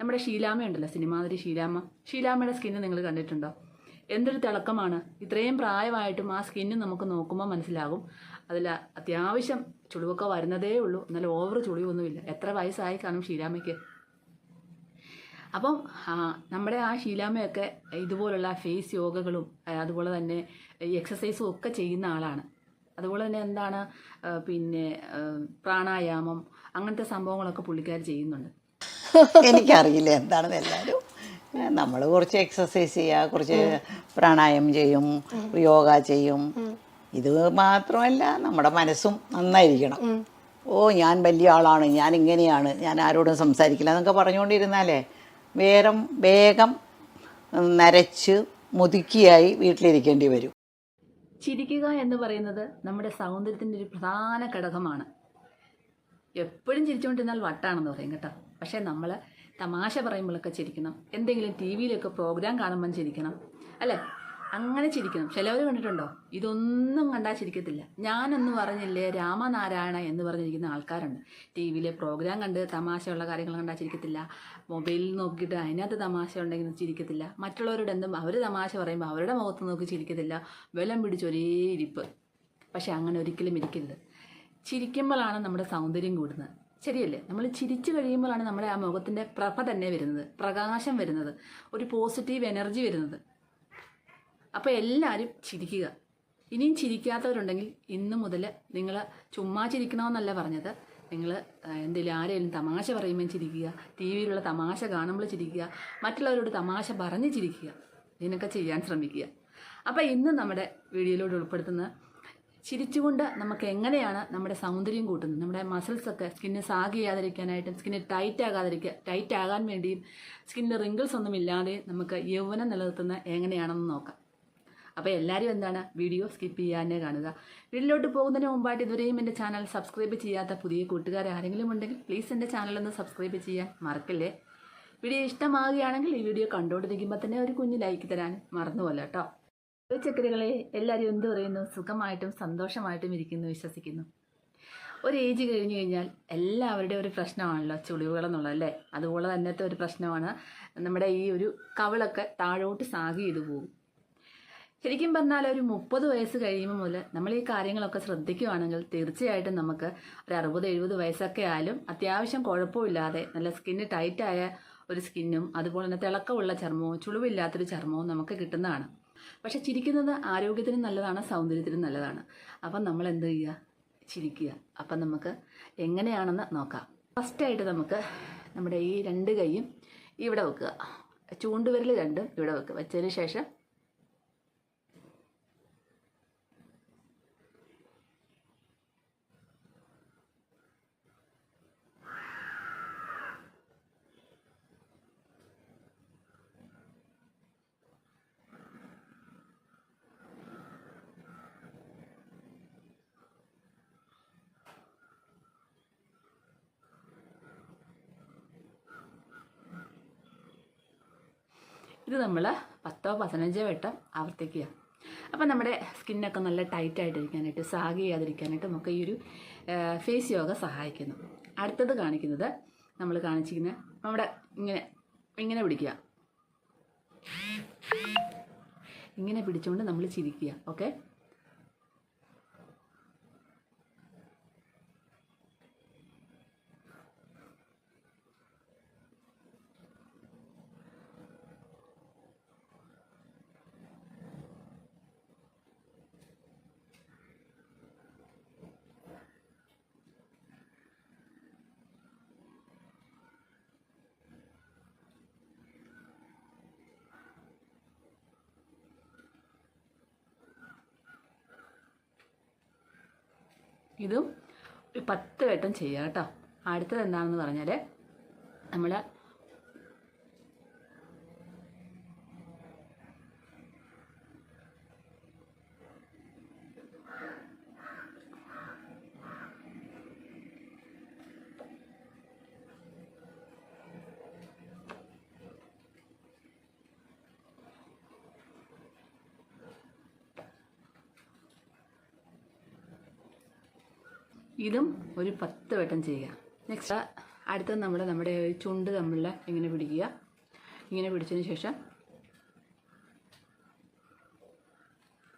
നമ്മുടെ ഷീലാമ്മ ഉണ്ടല്ലോ, സിനിമാതിരി ഷീലാമ്മയുടെ സ്കിന്ന് നിങ്ങൾ കണ്ടിട്ടുണ്ടോ? എന്തൊരു തിളക്കമാണ്. ഇത്രയും പ്രായമായിട്ടും ആ സ്കിന്ന് നമുക്ക് നോക്കുമ്പോൾ മനസ്സിലാകും അതിൽ അത്യാവശ്യം ചുളിവൊക്കെ വരുന്നതേ ഉള്ളൂ. എന്നാലും ഓവർ ചുളിവൊന്നുമില്ല. എത്ര വയസ്സായി കാണും ഷീലാമ്മയ്ക്ക്? അപ്പം നമ്മുടെ ആ ഷീലാമ്മയൊക്കെ ഇതുപോലുള്ള ഫേസ് യോഗകളും അതുപോലെ തന്നെ എക്സസൈസും ഒക്കെ ചെയ്യുന്ന ആളാണ്. അതുപോലെ തന്നെ എന്താണ് പിന്നെ പ്രാണായാമം അങ്ങനത്തെ സംഭവങ്ങളൊക്കെ പുള്ളിക്കാർ ചെയ്യുന്നുണ്ട്. എനിക്കറിയില്ല എന്താണെന്ന്. എല്ലാവരും നമ്മൾ കുറച്ച് എക്സസൈസ് ചെയ്യുക, കുറച്ച് പ്രാണായാമം ചെയ്യും, യോഗ ചെയ്യും. ഇത് മാത്രമല്ല, നമ്മുടെ മനസ്സും നന്നായിരിക്കണം. ഞാൻ വലിയ ആളാണ്, ഞാൻ ഇങ്ങനെയാണ്, ഞാൻ ആരോടും സംസാരിക്കില്ല എന്നൊക്കെ പറഞ്ഞുകൊണ്ടിരുന്നാലേ വേഗം നരച്ച് മുതുക്കിയായി വീട്ടിലിരിക്കേണ്ടി വരും. ചിരിക്കുക എന്ന് പറയുന്നത് നമ്മുടെ സൗന്ദര്യത്തിൻ്റെ ഒരു പ്രധാന ഘടകമാണ്. എപ്പോഴും ചിരിച്ചുകൊണ്ടിരുന്നാൽ വട്ടാണെന്ന് പറയും കേട്ടോ. പക്ഷേ നമ്മൾ തമാശ പറയുമ്പോഴൊക്കെ ചിരിക്കണം. എന്തെങ്കിലും ടി വിയിലൊക്കെ പ്രോഗ്രാം കാണുമ്പം ചിരിക്കണം, അല്ലേ? അങ്ങനെ ചിരിക്കണം. ചിലവർ കണ്ടിട്ടുണ്ടോ, ഇതൊന്നും കണ്ടാൽ ചിരിക്കത്തില്ല. ഞാനൊന്ന് പറഞ്ഞില്ലേ രാമനാരായണ എന്ന് പറഞ്ഞിരിക്കുന്ന ആൾക്കാരുണ്ട്. ടി വിയിലെ പ്രോഗ്രാം കണ്ട് തമാശയുള്ള കാര്യങ്ങൾ കണ്ടാൽ ചിരിക്കത്തില്ല. മൊബൈലിൽ നോക്കിയിട്ട് അതിനകത്ത് തമാശ ഉണ്ടെങ്കിൽ ചിരിക്കത്തില്ല. മറ്റുള്ളവരോട് എന്തും അവർ തമാശ പറയുമ്പോൾ അവരുടെ മുഖത്ത് നോക്കി ചിരിക്കത്തില്ല. വെലം പിടിച്ചൊരേ ഇരിപ്പ്. പക്ഷെ അങ്ങനെ ഒരിക്കലും ഇരിക്കരുത്. ചിരിക്കുമ്പോഴാണ് നമ്മുടെ സൗന്ദര്യം കൂടുന്നത്, ശരിയല്ലേ? നമ്മൾ ചിരിച്ചു കഴിയുമ്പോഴാണ് നമ്മുടെ ആ മുഖത്തിൻ്റെ പ്രഭ തന്നെ വരുന്നത്, പ്രകാശം വരുന്നത്, ഒരു പോസിറ്റീവ് എനർജി വരുന്നത്. അപ്പോൾ എല്ലാവരും ചിരിക്കുക. ഇനിയും ചിരിക്കാത്തവരുണ്ടെങ്കിൽ ഇന്ന് മുതൽ നിങ്ങൾ ചുമ്മാ ചിരിക്കണമെന്നല്ല പറഞ്ഞത്, നിങ്ങൾ എന്തെങ്കിലും ആരെങ്കിലും തമാശ പറയുമ്പോൾ ചിരിക്കുക, ടി വിയിലുള്ള തമാശ കാണുമ്പോൾ ചിരിക്കുക, മറ്റുള്ളവരോട് തമാശ പറഞ്ഞ് ചിരിക്കുക. ഇതിനൊക്കെ ചെയ്യാൻ ശ്രമിക്കുക. അപ്പോൾ ഇന്ന് നമ്മുടെ വീഡിയോയിലൂടെ ഉൾപ്പെടുത്തുന്ന ചിരിച്ചുകൊണ്ട് നമുക്ക് എങ്ങനെയാണ് നമ്മുടെ സൗന്ദര്യം കൂട്ടുന്നത്, നമ്മുടെ മസിൽസൊക്കെ സ്കിന്ന് സാഗ് ചെയ്യാതിരിക്കാനായിട്ടും സ്കിന്ന് ടൈറ്റ് ആകാൻ വേണ്ടിയും സ്കിന്നിൽ റിങ്കിൾസ് ഒന്നും ഇല്ലാതെ നമുക്ക് യൗവനം നിലനിർത്തുന്ന എങ്ങനെയാണെന്ന് നോക്കാം. അപ്പോൾ എല്ലാവരും എന്താണ് വീഡിയോ സ്കിപ്പ് ചെയ്യാനേ കാണുക. വീഡിയോയിലോട്ട് പോകുന്നതിന് മുമ്പായിട്ട് ഇതുവരെയും എൻ്റെ ചാനൽ സബ്സ്ക്രൈബ് ചെയ്യാത്ത പുതിയ കൂട്ടുകാർ ആരെങ്കിലും ഉണ്ടെങ്കിൽ പ്ലീസ് എൻ്റെ ചാനലൊന്ന് സബ്സ്ക്രൈബ് ചെയ്യാൻ മറക്കല്ലേ. വീഡിയോ ഇഷ്ടമാകുകയാണെങ്കിൽ ഈ വീഡിയോ കണ്ടുകൊണ്ടിരിക്കുമ്പോൾ തന്നെ ഒരു കുഞ്ഞ് ലൈക്ക് തരാൻ മറന്നുപോല കേട്ടോ. ചക്കരകളെ, എല്ലാവരും എന്ത് പറയുന്നു? സുഖമായിട്ടും സന്തോഷമായിട്ടും ഇരിക്കുന്നു വിശ്വസിക്കുന്നു. ഒരു ഏജ് കഴിഞ്ഞ് കഴിഞ്ഞാൽ എല്ലാവരുടെയും ഒരു പ്രശ്നമാണല്ലോ ചുളിവുകളെന്നുള്ളത്, അല്ലേ? അതുപോലെ തന്നത്തെ ഒരു പ്രശ്നമാണ് നമ്മുടെ ഈ ഒരു കവിളൊക്കെ താഴോട്ട് സാഗ് ചെയ്തു പോകും. ശരിക്കും പറഞ്ഞാൽ ഒരു 30 വയസ്സ് കഴിയുമ്പോൾ മുതൽ നമ്മൾ ഈ കാര്യങ്ങളൊക്കെ ശ്രദ്ധിക്കുകയാണെങ്കിൽ തീർച്ചയായിട്ടും നമുക്ക് ഒരു 60-70 വയസ്സൊക്കെ ആയാലും അത്യാവശ്യം കുഴപ്പമില്ലാതെ നല്ല സ്കിന്ന് ടൈറ്റായ ഒരു സ്കിന്നും അതുപോലെ തന്നെ തിളക്കമുള്ള ചർമ്മവും ചുളിവില്ലാത്തൊരു ചർമ്മവും നമുക്ക് കിട്ടുന്നതാണ്. പക്ഷെ ചിരിക്കുന്നത് ആരോഗ്യത്തിനും നല്ലതാണ്, സൗന്ദര്യത്തിനും നല്ലതാണ്. അപ്പം നമ്മൾ എന്ത് ചെയ്യുക? ചിരിക്കുക. അപ്പം നമുക്ക് എങ്ങനെയാണെന്ന് നോക്കാം. ഫസ്റ്റായിട്ട് നമുക്ക് നമ്മുടെ ഈ 2 കൈയും ഇവിടെ വെക്കുക. ചൂണ്ടുവിരൽ 2 ഇവിടെ വെക്കുക. വെച്ചതിന് ശേഷം ഇത് നമ്മൾ 10-15 വട്ടം ആവർത്തിക്കുക. അപ്പം നമ്മുടെ സ്കിന്നൊക്കെ നല്ല ടൈറ്റായിട്ടിരിക്കാനായിട്ട് സാഗ് ചെയ്യാതിരിക്കാനായിട്ട് നമുക്ക് ഈ ഒരു ഫേസ് യോഗ സഹായിക്കുന്നു. അടുത്തത് കാണിക്കുന്നത് നമ്മൾ കാണിച്ചിരിക്കുന്ന നമ്മുടെ ഇങ്ങനെ പിടിക്കുക. ഇങ്ങനെ പിടിച്ചുകൊണ്ട് നമ്മൾ ചിരിക്കുക. ഓക്കെ? ഇതും ഒരു 10 വട്ടം ചെയ്യുക കേട്ടോ. അടുത്തത് എന്താണെന്ന് പറഞ്ഞാൽ നമ്മൾ ഇതും ഒരു 10 വട്ടം ചെയ്യുക. നെക്സ്റ്റ് അടുത്തത് നമ്മുടെ ചുണ്ട് തമ്മിൽ ഇങ്ങനെ പിടിക്കുക. ഇങ്ങനെ പിടിച്ചതിന് ശേഷം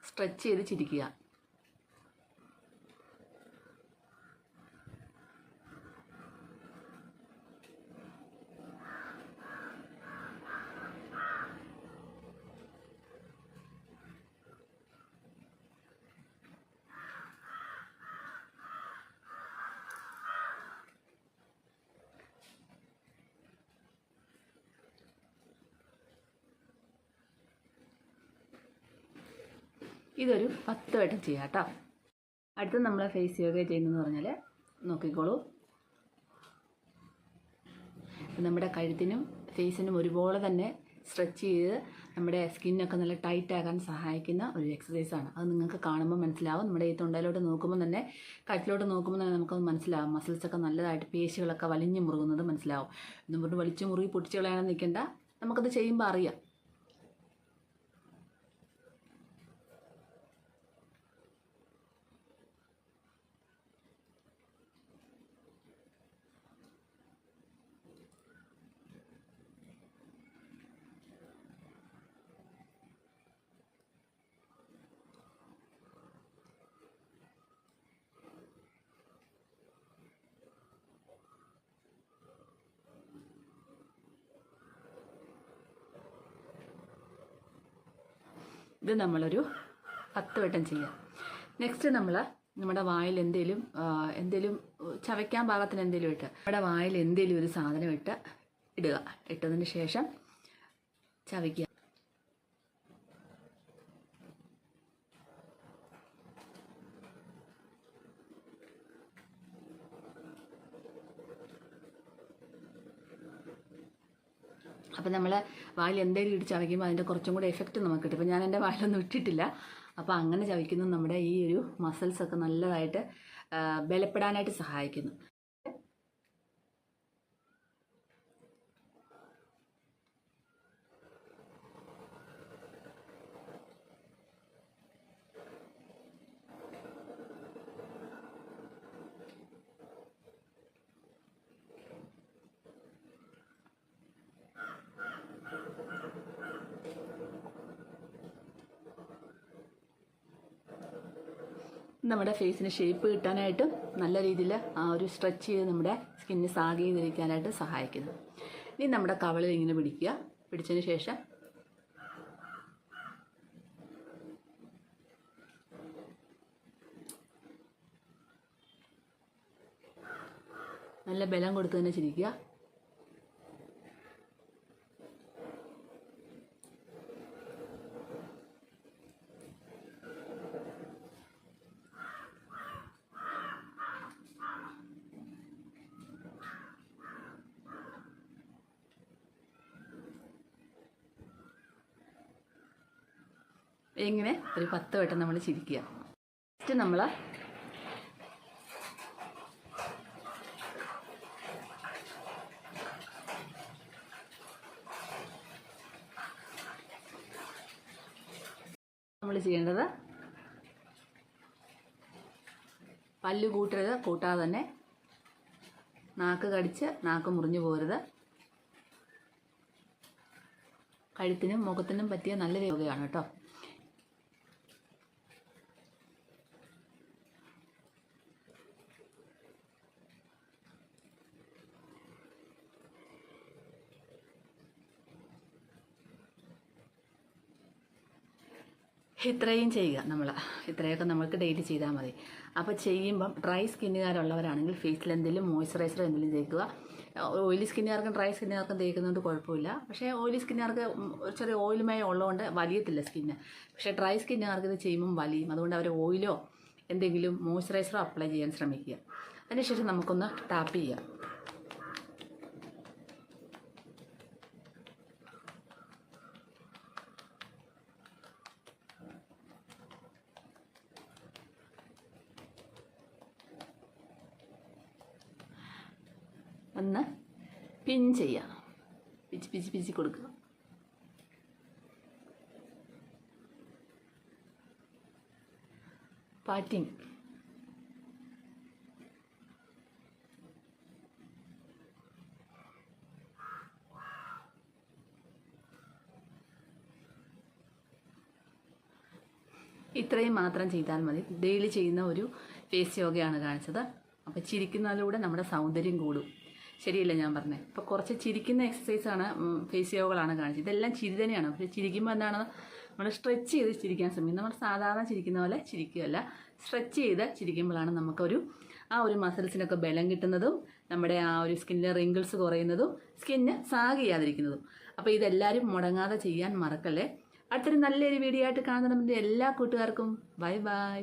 സ്ട്രെച്ച് ചെയ്ത് ചിരിക്കുക. ഇതൊരു 10 വട്ടം ചെയ്യാം കേട്ടോ. അടുത്ത് നമ്മൾ ഫേസ് യോഗ ചെയ്യുന്നതെന്ന് പറഞ്ഞാൽ നോക്കിക്കോളൂ. നമ്മുടെ കഴുത്തിനും ഫേസിനും ഒരുപോലെ തന്നെ സ്ട്രെച്ച് ചെയ്ത് നമ്മുടെ സ്കിന്നൊക്കെ നല്ല ടൈറ്റ് ആക്കാൻ സഹായിക്കുന്ന ഒരു എക്സസൈസാണ്. അത് നിങ്ങൾക്ക് കാണുമ്പോൾ മനസ്സിലാവും. നമ്മുടെ ഈ തൊണ്ടയിലോട്ട് നോക്കുമ്പോൾ തന്നെ, കഴുത്തിലോട്ട് നോക്കുമ്പോൾ തന്നെ നമുക്കത് മനസ്സിലാവും. മസിൽസൊക്കെ നല്ലതായിട്ട്, പേശികളൊക്കെ വലിഞ്ഞു മുറുകുന്നത് മനസ്സിലാവും. എന്നും പറഞ്ഞ് വലിച്ചു മുറുകി പൊട്ടിച്ച് കളയാനൊന്നും നിൽക്കേണ്ട. നമുക്കത് ചെയ്യുമ്പോൾ അറിയാം. ഇത് നമ്മളൊരു 10 വട്ടം ചെയ്യാം. നെക്സ്റ്റ് നമ്മുടെ വായിൽ എന്തേലും ചവയ്ക്കാൻ പാകത്തിന് എന്തേലും ഇട്ട്, നമ്മുടെ വായിൽ എന്തേലും ഒരു സാധനം ഇടുക. ഇട്ടതിന് ശേഷം ചവയ്ക്കുക. അപ്പോൾ നമ്മൾ വായിൽ എന്തെങ്കിലും ഇട്ട് ചവയ്ക്കുമ്പോൾ അതിൻ്റെ കുറച്ചും കൂടെ എഫക്റ്റ് നമുക്ക് കിട്ടും. ഇപ്പോൾ ഞാൻ എൻ്റെ വായിലൊന്നും ഇട്ടിട്ടില്ല. അപ്പോൾ അങ്ങനെ ചവയ്ക്കുന്നത് നമ്മുടെ ഈ ഒരു മസിൽസൊക്കെ നല്ലതായിട്ട് ബലപ്പെടാനായിട്ട് സഹായിക്കുന്നു. നമ്മുടെ ഫേസിന് ഷേപ്പ് കിട്ടാനായിട്ടും നല്ല രീതിയിൽ ആ ഒരു സ്ട്രെച്ച് ചെയ്ത് നമ്മുടെ സ്കിന്ന് സാഗ് ചെയ്തിരിക്കാനായിട്ട് സഹായിക്കുന്നു. ഇനി നമ്മുടെ കവളിൽ ഇങ്ങനെ പിടിക്കുക. പിടിച്ചതിന് ശേഷം നല്ല ബലം കൊടുത്ത് തന്നെ ചിരിക്കുക. ഇങ്ങനെ ഒരു 10 വട്ടം നമ്മൾ ചിരിക്കുക. നെക്സ്റ്റ് നമ്മൾ ചെയ്യേണ്ടത്, പല്ല് കൂട്ടരുത്, കൂട്ടാതെ തന്നെ നാക്ക് കടിച്ച് നാക്ക് മുറിഞ്ഞു പോകരുത്. കഴുത്തിനും മുഖത്തിനും പറ്റിയ നല്ല യോഗയാണ് കേട്ടോ. ഇത്രയും ചെയ്യുക. ഇത്രയൊക്കെ നമുക്ക് ഡെയിലി ചെയ്താൽ മതി. അപ്പോൾ ചെയ്യുമ്പം ഡ്രൈ സ്കിന്നുകാരുള്ളവരാണെങ്കിൽ ഫേസിൽ എന്തെങ്കിലും മോയ്സ്ചറൈസർ എന്തെങ്കിലും തേക്കുക. ഓയിലി സ്കിന്നുകാർക്കും ഡ്രൈ സ്കിന്നുകാർക്കും തേക്കുന്നതുകൊണ്ട് കുഴപ്പമില്ല. പക്ഷേ ഓയിലി സ്കിന്നുകാർക്ക് ചെറിയ ഓയിലുമയം ഉള്ളതുകൊണ്ട് വലിയത്തില്ല സ്കിന്ന്. പക്ഷേ ഡ്രൈ സ്കിന്നുകാർക്ക് ഇത് ചെയ്യുമ്പം വലിയും. അതുകൊണ്ട് അവർ ഓയിലോ എന്തെങ്കിലും മോയ്സ്ചറൈസറോ അപ്ലൈ ചെയ്യാൻ ശ്രമിക്കുക. അതിനുശേഷം നമുക്കൊന്ന് ടാപ്പ് ചെയ്യാം. ഒന്ന് പിൻ ചെയ്യാം. പിച്ചി കൊടുക്കുക. പാറ്റിങ്. ഇത്രയും മാത്രം ചെയ്താൽ മതി. ഡെയിലി ചെയ്യുന്ന ഒരു ഫേസ് യോഗയാണ് കാണിച്ചത്. അപ്പോൾ ചിരിക്കുന്നതിലൂടെ നമ്മുടെ സൗന്ദര്യം കൂടും. ശരിയല്ലേ ഞാൻ പറഞ്ഞത്? അപ്പോൾ കുറച്ച് ചിരിക്കുന്ന എക്സസൈസാണ്, ഫേസ് യോഗകളാണ് കാണിച്ചത്. ഇതെല്ലാം ചിരി തന്നെയാണ്. പക്ഷേ ചിരിക്കുമ്പോൾ എന്താണ്, നമ്മൾ സ്ട്രെച്ച് ചെയ്ത് ചിരിക്കാൻ ശ്രമിക്കും. നമ്മൾ സാധാരണ ചിരിക്കുന്ന പോലെ ചിരിക്കുകയല്ല, സ്ട്രെച്ച് ചെയ്ത് ചിരിക്കുമ്പോഴാണ് നമുക്കൊരു ആ ഒരു മസിൽസിനൊക്കെ ബലം കിട്ടുന്നതും നമ്മുടെ ആ ഒരു സ്കിന്നിലെ റിങ്കിൾസ് കുറയുന്നതും സ്കിന്ന് സാഗ് ചെയ്യാതിരിക്കുന്നതും. അപ്പോൾ ഇതെല്ലാവരും മുടങ്ങാതെ ചെയ്യാൻ മറക്കല്ലേ. അടുത്തൊരു നല്ലൊരു വീഡിയോ ആയിട്ട് കാണുന്നതിന് എല്ലാ കൂട്ടുകാർക്കും ബൈ ബൈ.